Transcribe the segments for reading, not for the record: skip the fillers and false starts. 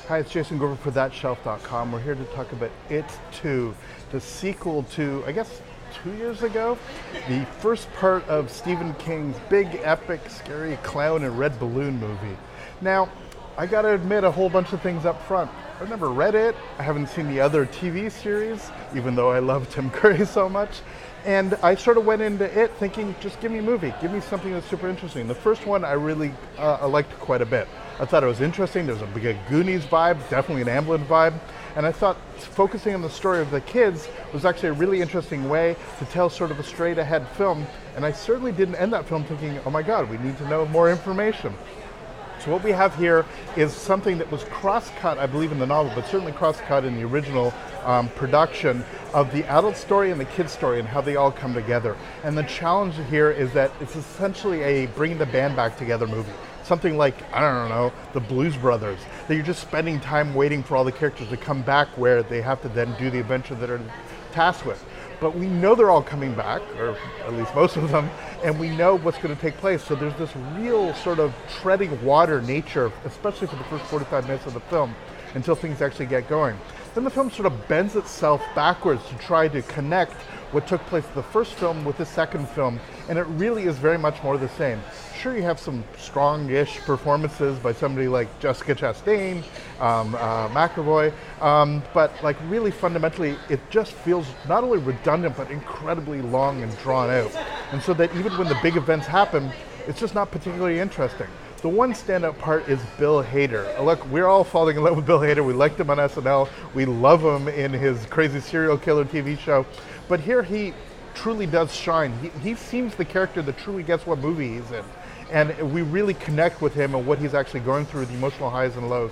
Hi, it's Jason Gorber for ThatShelf.com. We're here to talk about It 2, the sequel to, I guess, 2 years ago, the first part of Stephen King's big, epic, scary clown and red balloon movie. Now, I gotta admit a whole bunch of things up front. I've never read it, I haven't seen the other TV series, even though I love Tim Curry so much. And I sort of went into it thinking, just give me a movie, give me something that's super interesting. The first one I really liked quite a bit. I thought it was interesting, there was a big Goonies vibe, definitely an Amblin vibe. And I thought focusing on the story of the kids was actually a really interesting way to tell sort of a straight ahead film. And I certainly didn't end that film thinking, oh my God, we need to know more information. So what we have here is something that was cross-cut, I believe, in the novel, but certainly cross-cut in the original production of the adult story and the kid story and how they all come together. And the challenge here is that it's essentially a bringing the band back together movie. Something like, I don't know, the Blues Brothers, that you're just spending time waiting for all the characters to come back where they have to then do the adventure that are tasked with. But we know they're all coming back, or at least most of them, and we know what's going to take place. So there's this real sort of treading water nature, especially for the first 45 minutes of the film, until things actually get going. Then the film sort of bends itself backwards to try to connect what took place in the first film with the second film, and it really is very much more the same. Sure, you have some strong-ish performances by somebody like Jessica Chastain, McAvoy, but like really fundamentally, it just feels not only redundant, but incredibly long and drawn out. And so that even when the big events happen, it's just not particularly interesting. The one standout part is Bill Hader. Look, we're all falling in love with Bill Hader. We liked him on SNL. We love him in his crazy serial killer TV show. But here he truly does shine. He seems the character that truly gets what movie he's in. And we really connect with him and what he's actually going through, the emotional highs and lows.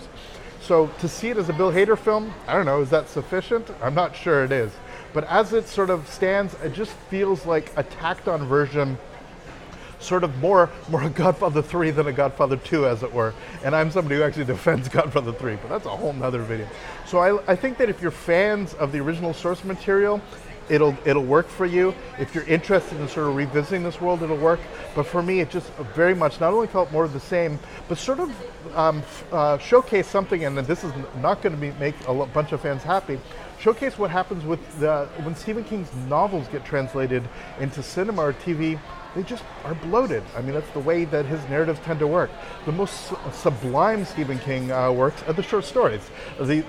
So to see it as a Bill Hader film, I don't know, is that sufficient? I'm not sure it is. But as it sort of stands, it just feels like a tacked on version, sort of more a Godfather 3 than a Godfather 2, as it were. And I'm somebody who actually defends Godfather 3, but that's a whole nother video. So I think that if you're fans of the original source material, it'll work for you. If you're interested in sort of revisiting this world, it'll work. But for me, it just very much not only felt more of the same, but sort of showcase something, and this is not going to make a bunch of fans happy, showcase what happens with when Stephen King's novels get translated into cinema or TV. They just are bloated. I mean, that's the way that his narratives tend to work. The most sublime Stephen King works are the short stories, the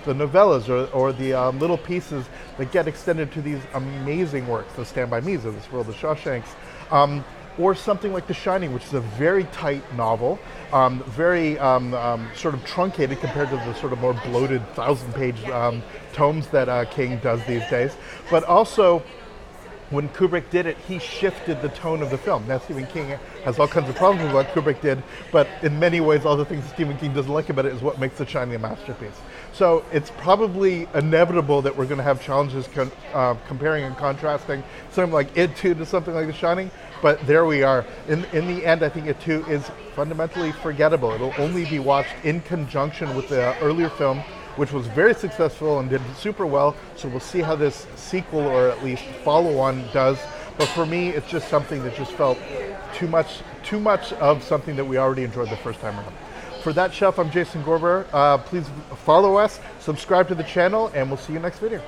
novellas, or the little pieces that get extended to these amazing works, the Stand By Me's of this world, the Shawshanks, or something like The Shining, which is a very tight novel, very sort of truncated compared to the sort of more bloated 1,000-page tomes that King does these days, but also when Kubrick did it, he shifted the tone of the film. Now, Stephen King has all kinds of problems with what Kubrick did, but in many ways, all the things Stephen King doesn't like about it is what makes The Shining a masterpiece. So it's probably inevitable that we're going to have challenges comparing and contrasting something like It 2 to something like The Shining, but there we are. In the end, I think It 2 is fundamentally forgettable. It'll only be watched in conjunction with the earlier film, which was very successful and did super well. So we'll see how this sequel, or at least follow-on, does. But for me, it's just something that just felt too much of something that we already enjoyed the first time around. For That Shelf, I'm Jason Gorber. Please follow us, subscribe to the channel, and we'll see you next video.